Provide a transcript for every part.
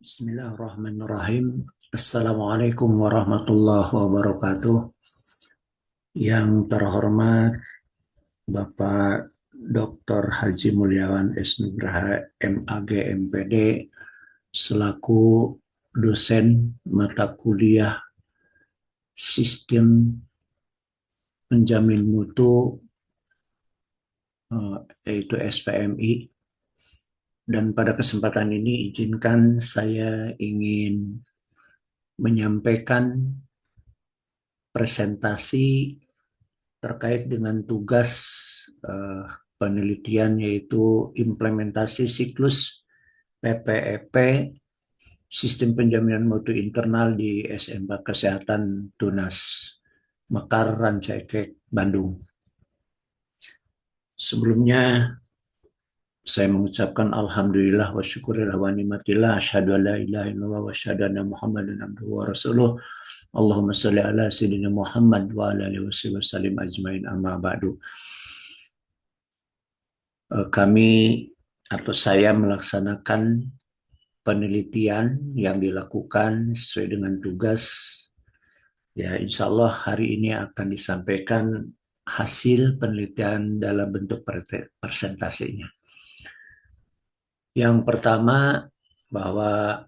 Bismillahirrahmanirrahim. Assalamualaikum warahmatullahi wabarakatuh. Yang terhormat Bapak Dr. Haji Mulyawan S. Nugraha MAG MPD selaku dosen mata kuliah Sistem Penjamin Mutu yaitu SPMI. Dan pada kesempatan ini izinkan saya ingin menyampaikan presentasi terkait dengan tugas eh, penelitian yaitu implementasi siklus PPEP Sistem Penjaminan Mutu Internal di SMK Kesehatan Tunas Mekar Rancaikek Bandung. Sebelumnya saya mengucapkan alhamdulillah wa syukurillah wa nikmatillah asyhadu an la ilaha illallah wa asyhadu anna muhammadan abduhu wa rasuluh. Allahumma shalli ala sayyidina Muhammad wa ala alihi wasallim ajmain amma ba'du. Kami atau saya melaksanakan penelitian yang dilakukan sesuai dengan tugas. Ya, insya Allah hari ini akan disampaikan hasil penelitian dalam bentuk presentasinya. Yang pertama, bahwa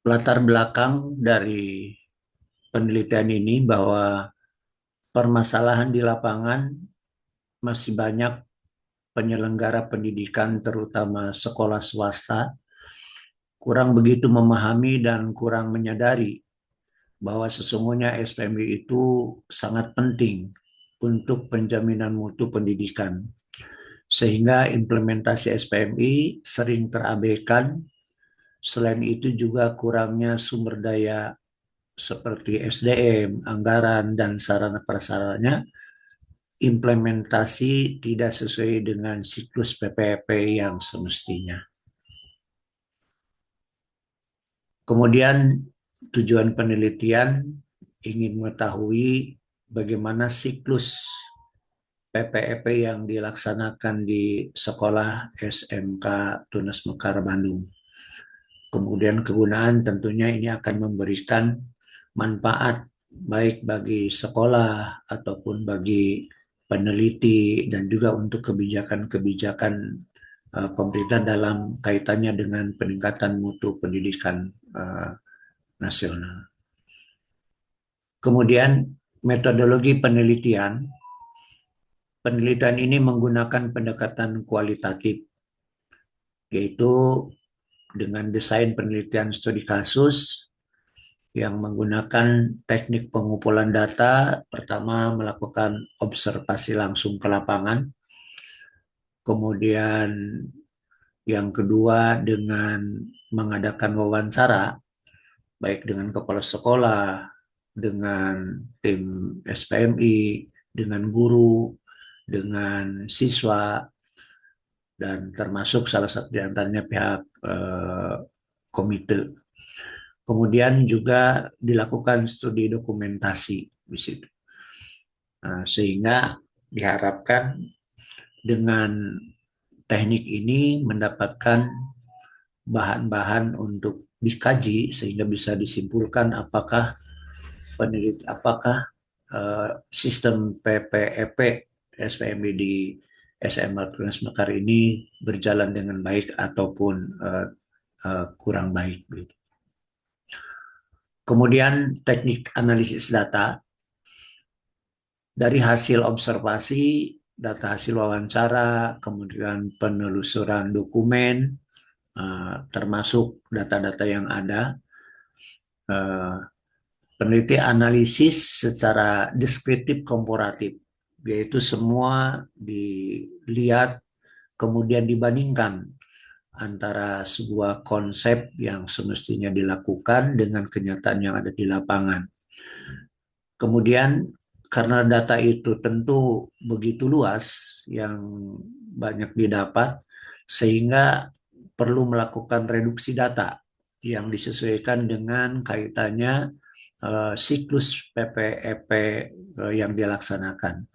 latar belakang dari penelitian ini bahwa permasalahan di lapangan masih banyak penyelenggara pendidikan terutama sekolah swasta kurang begitu memahami dan kurang menyadari bahwa sesungguhnya SPMI itu sangat penting untuk penjaminan mutu pendidikan. Sehingga implementasi SPMI sering terabaikan. Selain itu juga kurangnya sumber daya seperti SDM, anggaran, dan sarana prasarannya implementasi tidak sesuai dengan siklus PPP yang semestinya. Kemudian tujuan penelitian ingin mengetahui bagaimana siklus PPEP yang dilaksanakan di sekolah SMK Tunas Mekar Bandung. Kemudian kegunaan tentunya ini akan memberikan manfaat baik bagi sekolah ataupun bagi peneliti dan juga untuk kebijakan-kebijakan pemerintah dalam kaitannya dengan peningkatan mutu pendidikan nasional. Kemudian metodologi penelitian. Penelitian ini menggunakan pendekatan kualitatif, yaitu dengan desain penelitian studi kasus yang menggunakan teknik pengumpulan data. Pertama, melakukan observasi langsung ke lapangan. Kemudian yang kedua, dengan mengadakan wawancara, baik dengan kepala sekolah, dengan tim SPMI, dengan guru, dengan siswa, dan termasuk salah satu di antaranya pihak komite. Kemudian juga dilakukan studi dokumentasi di situ. Sehingga diharapkan dengan teknik ini mendapatkan bahan-bahan untuk dikaji sehingga bisa disimpulkan apakah sistem PPEP SPMB di SMA Tunas Mekar ini berjalan dengan baik ataupun kurang baik. Kemudian teknik analisis data dari hasil observasi, data hasil wawancara, kemudian penelusuran dokumen, termasuk data-data yang ada. Peneliti analisis secara deskriptif komparatif, yaitu semua dilihat kemudian dibandingkan antara sebuah konsep yang semestinya dilakukan dengan kenyataan yang ada di lapangan. Kemudian karena data itu tentu begitu luas yang banyak didapat, sehingga perlu melakukan reduksi data yang disesuaikan dengan kaitannya siklus PPEP yang dilaksanakan.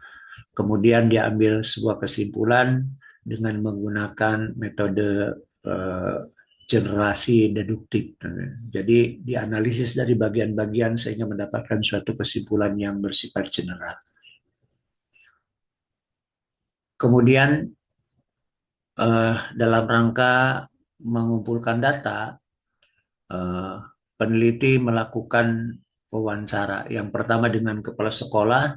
Kemudian diambil sebuah kesimpulan dengan menggunakan metode generasi deduktif. Jadi dianalisis dari bagian-bagian sehingga mendapatkan suatu kesimpulan yang bersifat general. Kemudian dalam rangka mengumpulkan data, peneliti melakukan wawancara. Yang pertama dengan kepala sekolah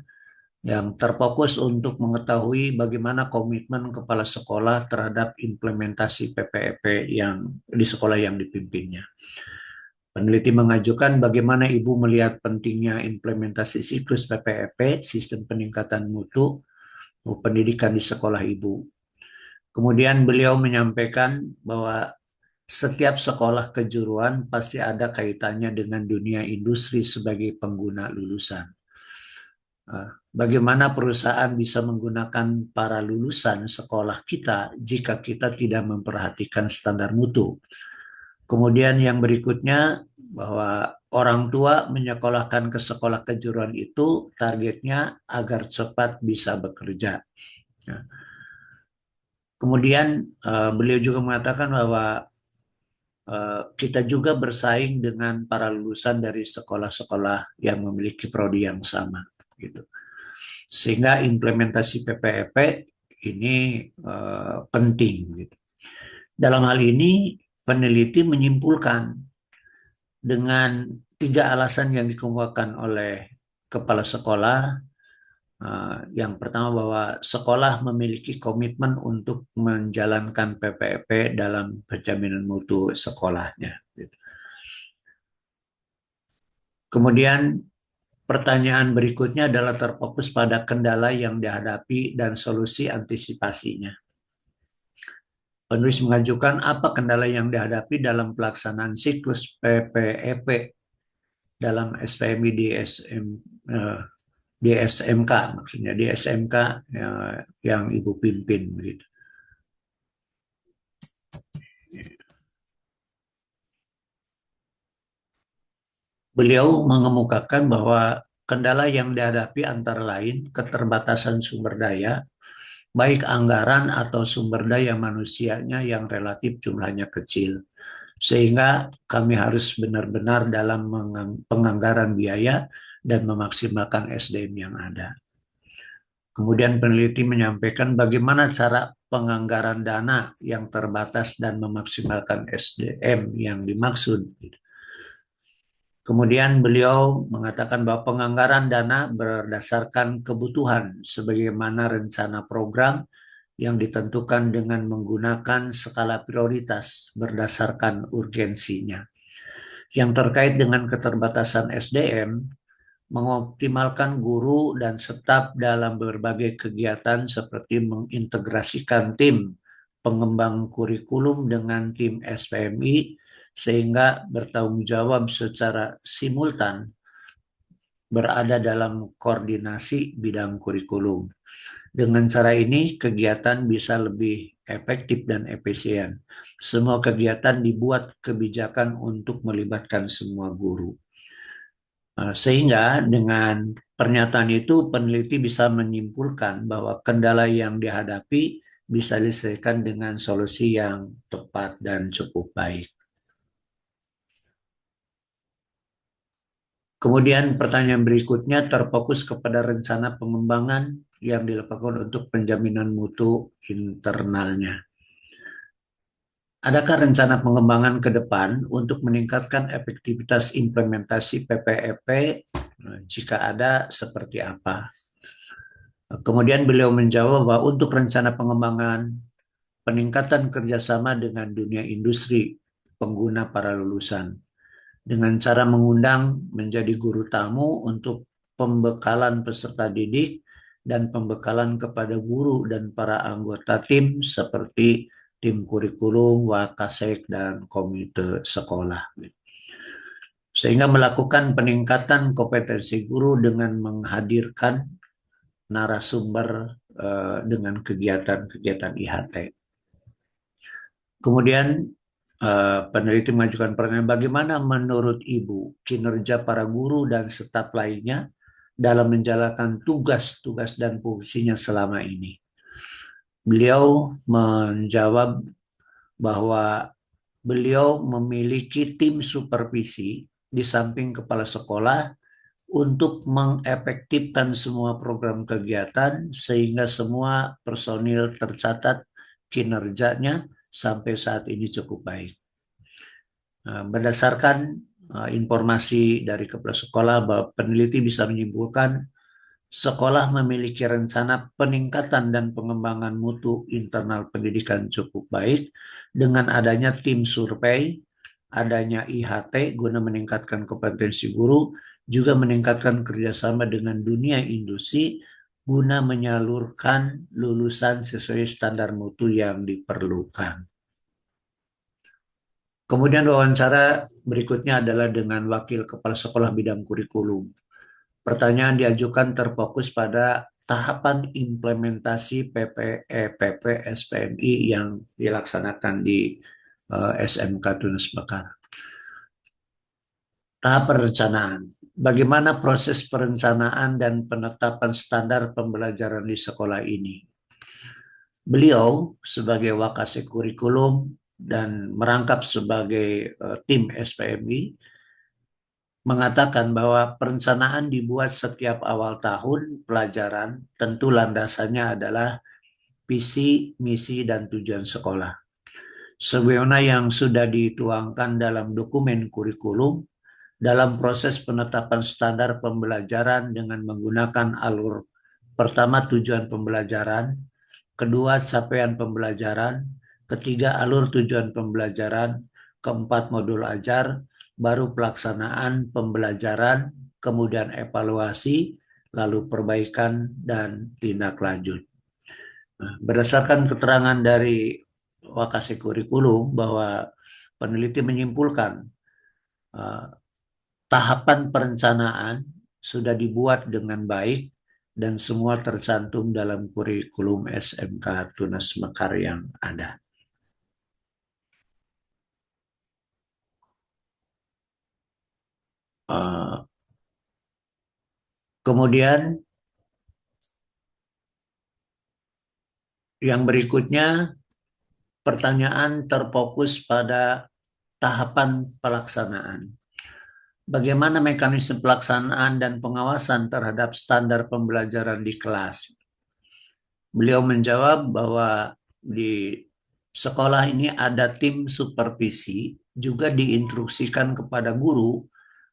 yang terfokus untuk mengetahui bagaimana komitmen kepala sekolah terhadap implementasi PPEP yang di sekolah yang dipimpinnya. Peneliti mengajukan bagaimana Ibu melihat pentingnya implementasi siklus PPEP, sistem peningkatan mutu pendidikan di sekolah Ibu. Kemudian beliau menyampaikan bahwa setiap sekolah kejuruan pasti ada kaitannya dengan dunia industri sebagai pengguna lulusan. Bagaimana perusahaan bisa menggunakan para lulusan sekolah kita jika kita tidak memperhatikan standar mutu. Kemudian yang berikutnya bahwa orang tua menyekolahkan ke sekolah kejuruan itu targetnya agar cepat bisa bekerja. Kemudian beliau juga mengatakan bahwa kita juga bersaing dengan para lulusan dari sekolah-sekolah yang memiliki prodi yang sama, gitu. Sehingga implementasi PPEP ini penting. Gitu. Dalam hal ini peneliti menyimpulkan dengan 3 alasan yang dikemukakan oleh kepala sekolah. Yang pertama bahwa sekolah memiliki komitmen untuk menjalankan PPEP dalam penjaminan mutu sekolahnya. Gitu. Kemudian pertanyaan berikutnya adalah terfokus pada kendala yang dihadapi dan solusi antisipasinya. Penulis mengajukan apa kendala yang dihadapi dalam pelaksanaan siklus PPEP dalam SPMI di SMK, maksudnya di SMK yang Ibu pimpin. Begitu. Beliau mengemukakan bahwa kendala yang dihadapi antara lain keterbatasan sumber daya, baik anggaran atau sumber daya manusianya yang relatif jumlahnya kecil. Sehingga kami harus benar-benar dalam penganggaran biaya dan memaksimalkan SDM yang ada. Kemudian peneliti menyampaikan bagaimana cara penganggaran dana yang terbatas dan memaksimalkan SDM yang dimaksud. Kemudian beliau mengatakan bahwa penganggaran dana berdasarkan kebutuhan sebagaimana rencana program yang ditentukan dengan menggunakan skala prioritas berdasarkan urgensinya. Yang terkait dengan keterbatasan SDM, mengoptimalkan guru dan staf dalam berbagai kegiatan seperti mengintegrasikan tim pengembang kurikulum dengan tim SPMI sehingga bertanggung jawab secara simultan berada dalam koordinasi bidang kurikulum. Dengan cara ini, kegiatan bisa lebih efektif dan efisien. Semua kegiatan dibuat kebijakan untuk melibatkan semua guru. Sehingga dengan pernyataan itu, peneliti bisa menyimpulkan bahwa kendala yang dihadapi bisa diselesaikan dengan solusi yang tepat dan cukup baik. Kemudian pertanyaan berikutnya terfokus kepada rencana pengembangan yang dilakukan untuk penjaminan mutu internalnya. Adakah rencana pengembangan ke depan untuk meningkatkan efektivitas implementasi PPEP? Jika ada, seperti apa? Kemudian beliau menjawab bahwa untuk rencana pengembangan peningkatan kerjasama dengan dunia industri pengguna para lulusan dengan cara mengundang menjadi guru tamu untuk pembekalan peserta didik dan pembekalan kepada guru dan para anggota tim seperti tim kurikulum, wakasek, dan komite sekolah. Sehingga melakukan peningkatan kompetensi guru dengan menghadirkan narasumber dengan kegiatan-kegiatan IHT. Kemudian peneliti mengajukan pertanyaan, bagaimana menurut Ibu kinerja para guru dan staf lainnya dalam menjalankan tugas-tugas dan fungsinya selama ini? Beliau menjawab bahwa beliau memiliki tim supervisi di samping kepala sekolah untuk mengefektifkan semua program kegiatan sehingga semua personil tercatat kinerjanya sampai saat ini cukup baik. Berdasarkan informasi dari kepala sekolah bahwa peneliti bisa menyimpulkan sekolah memiliki rencana peningkatan dan pengembangan mutu internal pendidikan cukup baik dengan adanya tim survei, adanya IHT guna meningkatkan kompetensi guru, juga meningkatkan kerjasama dengan dunia industri guna menyalurkan lulusan sesuai standar mutu yang diperlukan. Kemudian wawancara berikutnya adalah dengan Wakil Kepala Sekolah Bidang Kurikulum. Pertanyaan diajukan terfokus pada tahapan implementasi PP SPMI yang dilaksanakan di SMK Tunas Mekar. Tahap perencanaan. Bagaimana proses perencanaan dan penetapan standar pembelajaran di sekolah ini? Beliau sebagai Wakasek Kurikulum dan merangkap sebagai tim SPMI mengatakan bahwa perencanaan dibuat setiap awal tahun pelajaran, tentu landasannya adalah visi, misi, dan tujuan sekolah. Sebagaimana yang sudah dituangkan dalam dokumen kurikulum, dalam proses penetapan standar pembelajaran dengan menggunakan alur pertama tujuan pembelajaran, kedua capaian pembelajaran, ketiga alur tujuan pembelajaran, keempat modul ajar, baru pelaksanaan pembelajaran, kemudian evaluasi, lalu perbaikan dan tindak lanjut. Berdasarkan keterangan dari Wakasek Kurikulum bahwa peneliti menyimpulkan tahapan perencanaan sudah dibuat dengan baik dan semua tercantum dalam kurikulum SMK Tunas Mekar yang ada. Kemudian yang berikutnya, pertanyaan terfokus pada tahapan pelaksanaan. Bagaimana mekanisme pelaksanaan dan pengawasan terhadap standar pembelajaran di kelas? Beliau menjawab bahwa di sekolah ini ada tim supervisi, juga diinstruksikan kepada guru,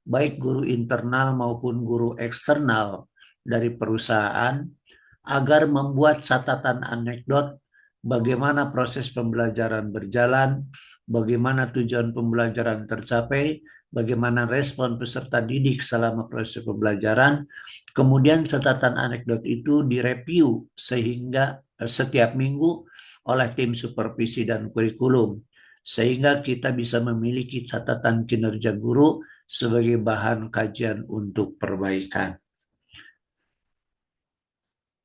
baik guru internal maupun guru eksternal dari perusahaan, agar membuat catatan anekdot bagaimana proses pembelajaran berjalan, bagaimana tujuan pembelajaran tercapai, bagaimana respon peserta didik selama proses pembelajaran. Kemudian catatan anekdot itu direview sehingga setiap minggu oleh tim supervisi dan kurikulum, sehingga kita bisa memiliki catatan kinerja guru sebagai bahan kajian untuk perbaikan.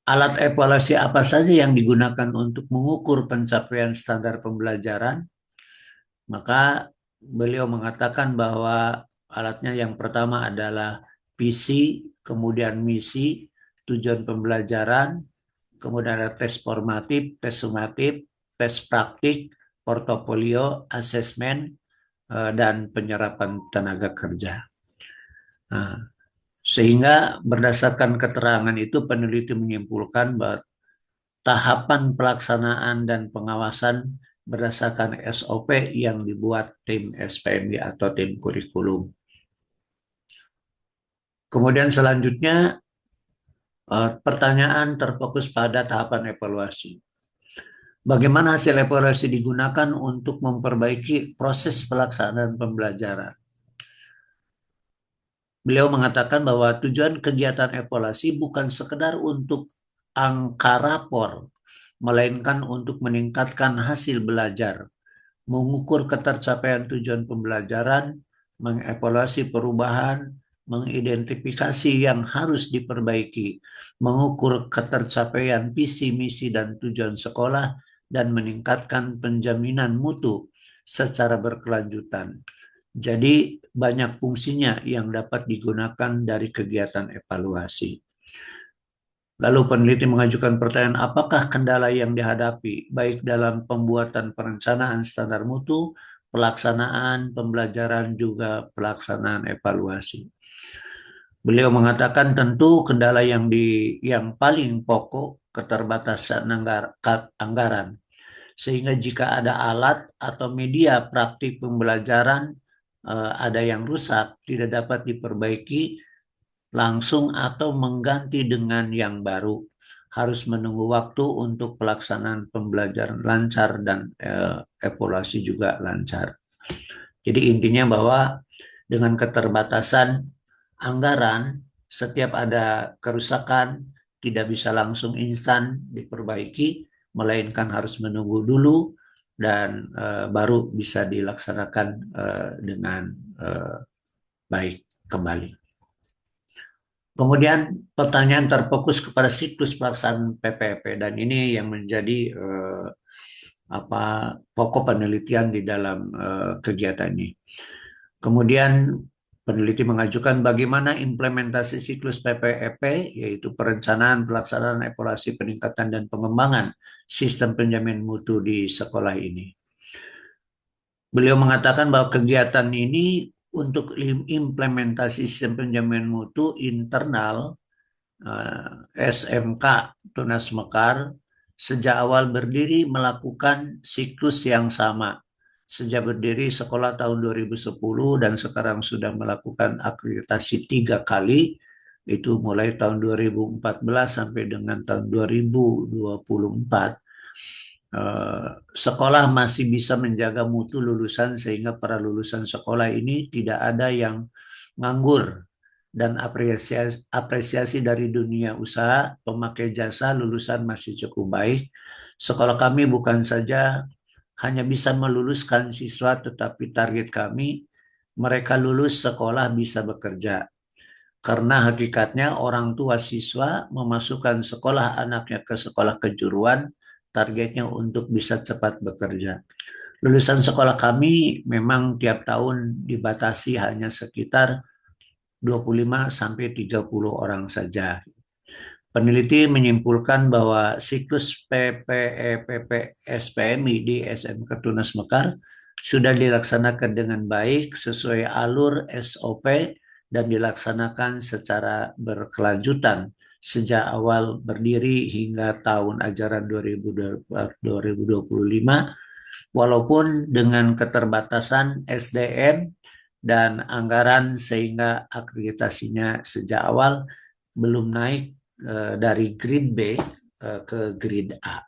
Alat evaluasi apa saja yang digunakan untuk mengukur pencapaian standar pembelajaran? Maka beliau mengatakan bahwa alatnya yang pertama adalah visi, kemudian misi, tujuan pembelajaran, kemudian ada tes formatif, tes sumatif, tes praktik, portofolio, asesmen, dan penyerapan tenaga kerja. Nah, sehingga berdasarkan keterangan itu peneliti menyimpulkan bahwa tahapan pelaksanaan dan pengawasan berdasarkan SOP yang dibuat tim SPMI atau tim kurikulum. Kemudian selanjutnya pertanyaan terfokus pada tahapan evaluasi. Bagaimana hasil evaluasi digunakan untuk memperbaiki proses pelaksanaan pembelajaran? Beliau mengatakan bahwa tujuan kegiatan evaluasi bukan sekedar untuk angka rapor, melainkan untuk meningkatkan hasil belajar, mengukur ketercapaian tujuan pembelajaran, mengevaluasi perubahan, mengidentifikasi yang harus diperbaiki, mengukur ketercapaian visi, misi, dan tujuan sekolah, dan meningkatkan penjaminan mutu secara berkelanjutan. Jadi banyak fungsinya yang dapat digunakan dari kegiatan evaluasi. Lalu peneliti mengajukan pertanyaan, apakah kendala yang dihadapi baik dalam pembuatan perencanaan standar mutu, pelaksanaan pembelajaran juga pelaksanaan evaluasi. Beliau mengatakan tentu kendala yang paling pokok keterbatasan anggaran. Sehingga jika ada alat atau media praktik pembelajaran ada yang rusak, tidak dapat diperbaiki langsung atau mengganti dengan yang baru. Harus menunggu waktu untuk pelaksanaan pembelajaran lancar dan evaluasi juga lancar. Jadi intinya bahwa dengan keterbatasan anggaran, setiap ada kerusakan tidak bisa langsung instan diperbaiki, melainkan harus menunggu dulu dan baru bisa dilaksanakan dengan uh, baik kembali. Kemudian pertanyaan terfokus kepada siklus pelaksanaan PPP dan ini yang menjadi pokok penelitian di dalam kegiatan ini. Kemudian peneliti mengajukan bagaimana implementasi siklus PPEP, yaitu perencanaan, pelaksanaan, evaluasi, peningkatan, dan pengembangan sistem penjamin mutu di sekolah ini. Beliau mengatakan bahwa kegiatan ini untuk implementasi sistem penjamin mutu internal SMK Tunas Mekar sejak awal berdiri melakukan siklus yang sama. Sejak berdiri sekolah tahun 2010 dan sekarang sudah melakukan akreditasi 3 kali, itu mulai tahun 2014 sampai dengan tahun 2024. Sekolah masih bisa menjaga mutu lulusan sehingga para lulusan sekolah ini tidak ada yang nganggur dan apresiasi dari dunia usaha pemakai jasa lulusan masih cukup baik. Sekolah kami bukan saja hanya bisa meluluskan siswa, tetapi target kami mereka lulus sekolah bisa bekerja. Karena hakikatnya orang tua siswa memasukkan sekolah anaknya ke sekolah kejuruan, targetnya untuk bisa cepat bekerja. Lulusan sekolah kami memang tiap tahun dibatasi hanya sekitar 25 sampai 30 orang saja. Peneliti menyimpulkan bahwa siklus PPEPP SPMI di SMK Tunas Mekar sudah dilaksanakan dengan baik sesuai alur SOP dan dilaksanakan secara berkelanjutan sejak awal berdiri hingga tahun ajaran 2025 walaupun dengan keterbatasan SDM dan anggaran sehingga akreditasinya sejak awal belum naik dari grade B ke grade A.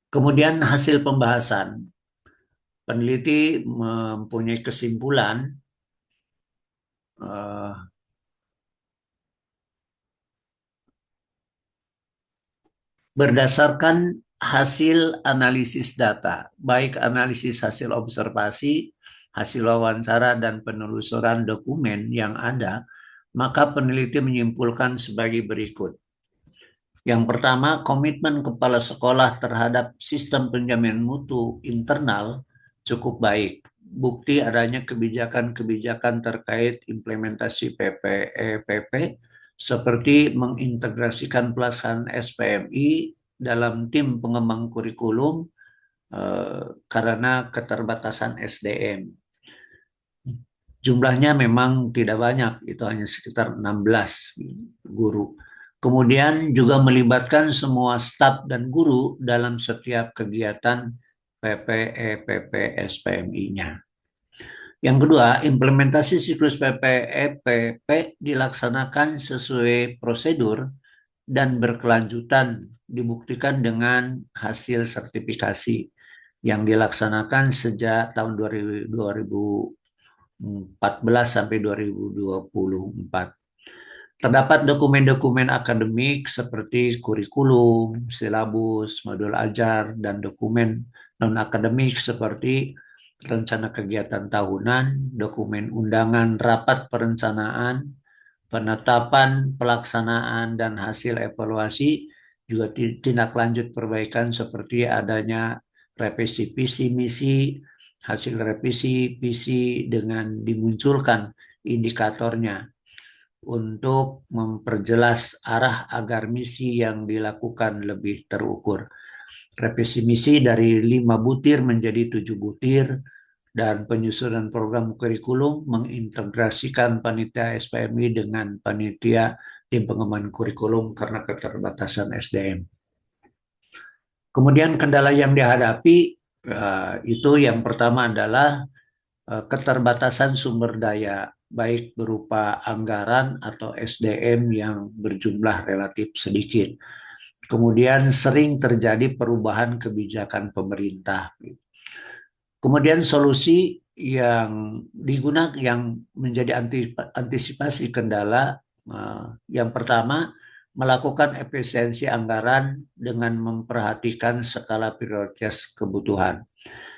Kemudian hasil pembahasan. Peneliti mempunyai kesimpulan berdasarkan hasil analisis data, baik analisis hasil observasi, hasil wawancara, dan penelusuran dokumen yang ada, maka peneliti menyimpulkan sebagai berikut. Yang pertama, komitmen kepala sekolah terhadap sistem penjamin mutu internal cukup baik. Bukti adanya kebijakan-kebijakan terkait implementasi PPEPP seperti mengintegrasikan pelaksanaan SPMI dalam tim pengembang kurikulum karena keterbatasan SDM. Jumlahnya memang tidak banyak, itu hanya sekitar 16 guru. Kemudian juga melibatkan semua staf dan guru dalam setiap kegiatan PPEPP SPMI-nya. Yang kedua, implementasi siklus PPEPP dilaksanakan sesuai prosedur dan berkelanjutan dibuktikan dengan hasil sertifikasi yang dilaksanakan sejak tahun 2014 sampai 2024. Terdapat dokumen-dokumen akademik seperti kurikulum, silabus, modul ajar, dan dokumen non-akademik seperti rencana kegiatan tahunan, dokumen undangan rapat perencanaan, penetapan, pelaksanaan, dan hasil evaluasi, juga tindak lanjut perbaikan seperti adanya revisi visi misi, hasil revisi visi dengan dimunculkan indikatornya. untuk memperjelas arah agar misi yang dilakukan lebih terukur. Revisi misi dari 5 butir menjadi 7 butir, dan penyusunan program kurikulum mengintegrasikan panitia SPMI dengan panitia tim pengembangan kurikulum karena keterbatasan SDM. Kemudian kendala yang dihadapi itu yang pertama adalah keterbatasan sumber daya, baik berupa anggaran atau SDM yang berjumlah relatif sedikit. Kemudian sering terjadi perubahan kebijakan pemerintah. Kemudian solusi yang digunakan yang menjadi antisipasi kendala, yang pertama melakukan efisiensi anggaran dengan memperhatikan skala prioritas kebutuhan.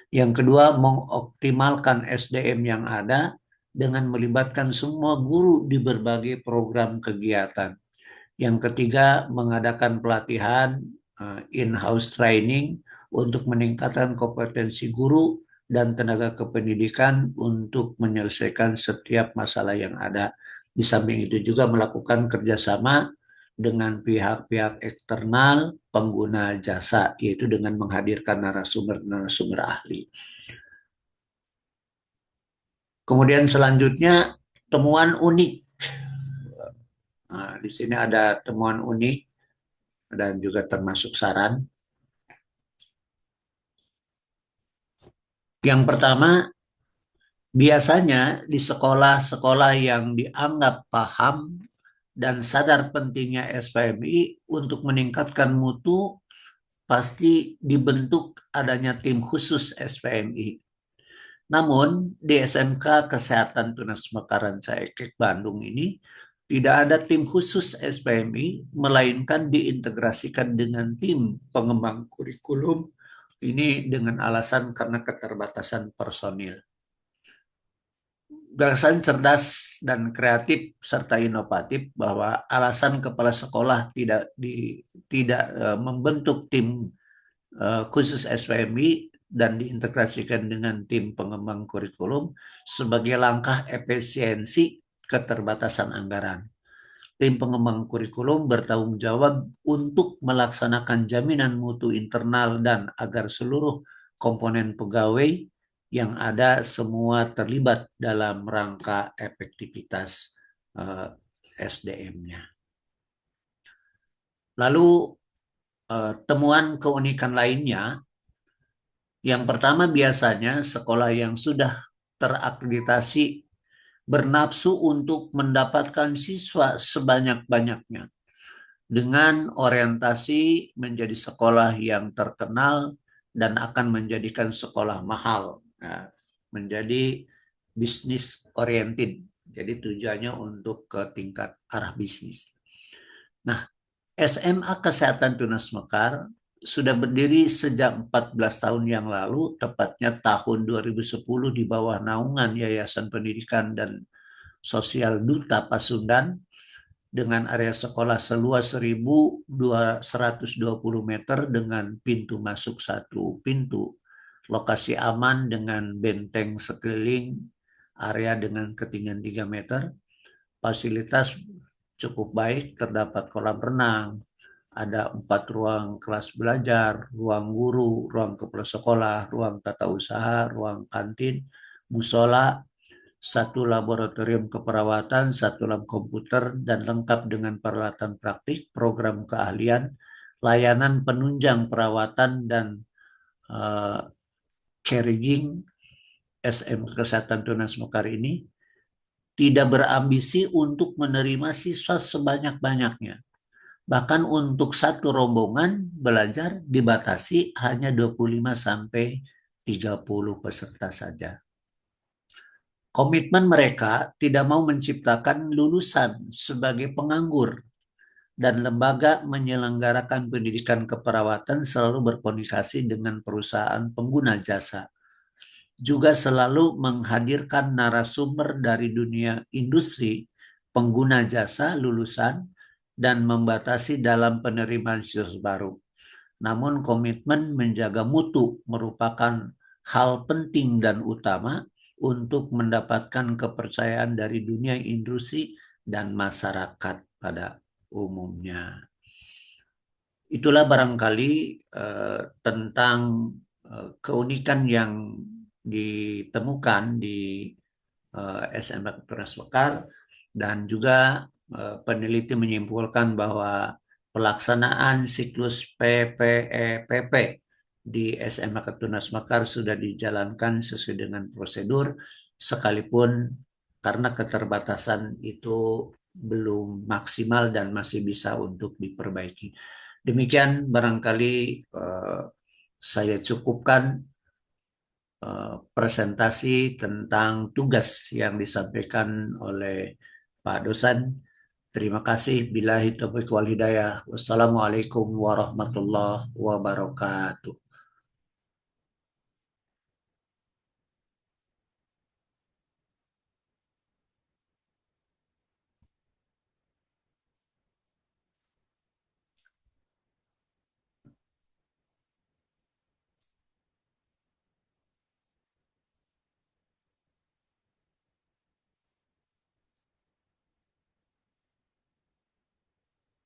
Yang kedua, mengoptimalkan SDM yang ada dengan melibatkan semua guru di berbagai program kegiatan. Yang ketiga, mengadakan pelatihan in-house training untuk meningkatkan kompetensi guru dan tenaga kependidikan untuk menyelesaikan setiap masalah yang ada. Di samping itu juga melakukan kerjasama dengan pihak-pihak eksternal pengguna jasa, yaitu dengan menghadirkan narasumber-narasumber ahli. Kemudian selanjutnya, temuan unik. Nah, di sini ada temuan unik dan juga termasuk saran. Yang pertama, biasanya di sekolah-sekolah yang dianggap paham dan sadar pentingnya SPMI untuk meningkatkan mutu, pasti dibentuk adanya tim khusus SPMI. Namun di SMK Kesehatan Tunas Mekaran Saikek Bandung ini tidak ada tim khusus SPMI, melainkan diintegrasikan dengan tim pengembang kurikulum ini dengan alasan karena keterbatasan personil. Gagasan cerdas dan kreatif serta inovatif bahwa alasan kepala sekolah tidak membentuk tim khusus SPMI dan diintegrasikan dengan tim pengembang kurikulum sebagai langkah efisiensi keterbatasan anggaran. Tim pengembang kurikulum bertanggung jawab untuk melaksanakan jaminan mutu internal dan agar seluruh komponen pegawai yang ada semua terlibat dalam rangka efektivitas SDM-nya. Lalu temuan keunikan lainnya, yang pertama biasanya sekolah yang sudah terakreditasi bernafsu untuk mendapatkan siswa sebanyak-banyaknya dengan orientasi menjadi sekolah yang terkenal dan akan menjadikan sekolah mahal. Nah, menjadi bisnis oriented. Jadi tujuannya untuk ke tingkat arah bisnis. Nah, SMA Kesehatan Tunas Mekar sudah berdiri sejak 14 tahun yang lalu, tepatnya tahun 2010 di bawah naungan Yayasan Pendidikan dan Sosial Duta Pasundan dengan area sekolah seluas 1.220 meter dengan pintu masuk satu pintu, lokasi aman dengan benteng sekeliling, area dengan ketinggian 3 meter, fasilitas cukup baik, terdapat kolam renang, ada 4 ruang kelas belajar, ruang guru, ruang kepala sekolah, ruang tata usaha, ruang kantin, musola, 1 laboratorium keperawatan, 1 lab komputer, dan lengkap dengan peralatan praktik, program keahlian, layanan penunjang perawatan, dan careging. SM Kesehatan Tunas Mekar ini tidak berambisi untuk menerima siswa sebanyak-banyaknya. Bahkan untuk satu rombongan belajar dibatasi hanya 25 sampai 30 peserta saja. Komitmen mereka tidak mau menciptakan lulusan sebagai penganggur, dan lembaga menyelenggarakan pendidikan keperawatan selalu berkomunikasi dengan perusahaan pengguna jasa. Juga selalu menghadirkan narasumber dari dunia industri, pengguna jasa, lulusan, dan membatasi dalam penerimaan siswa baru. Namun komitmen menjaga mutu merupakan hal penting dan utama untuk mendapatkan kepercayaan dari dunia industri dan masyarakat pada umumnya. Itulah barangkali tentang keunikan yang ditemukan di SMK Tunas Mekar, dan juga peneliti menyimpulkan bahwa pelaksanaan siklus PPEPP di SMK Tunas Mekar sudah dijalankan sesuai dengan prosedur, sekalipun karena keterbatasan itu belum maksimal dan masih bisa untuk diperbaiki. Demikian barangkali saya cukupkan presentasi tentang tugas yang disampaikan oleh Pak Dosen. Terima kasih. Billahi taufiq wal hidayah. Wassalamualaikum warahmatullahi wabarakatuh.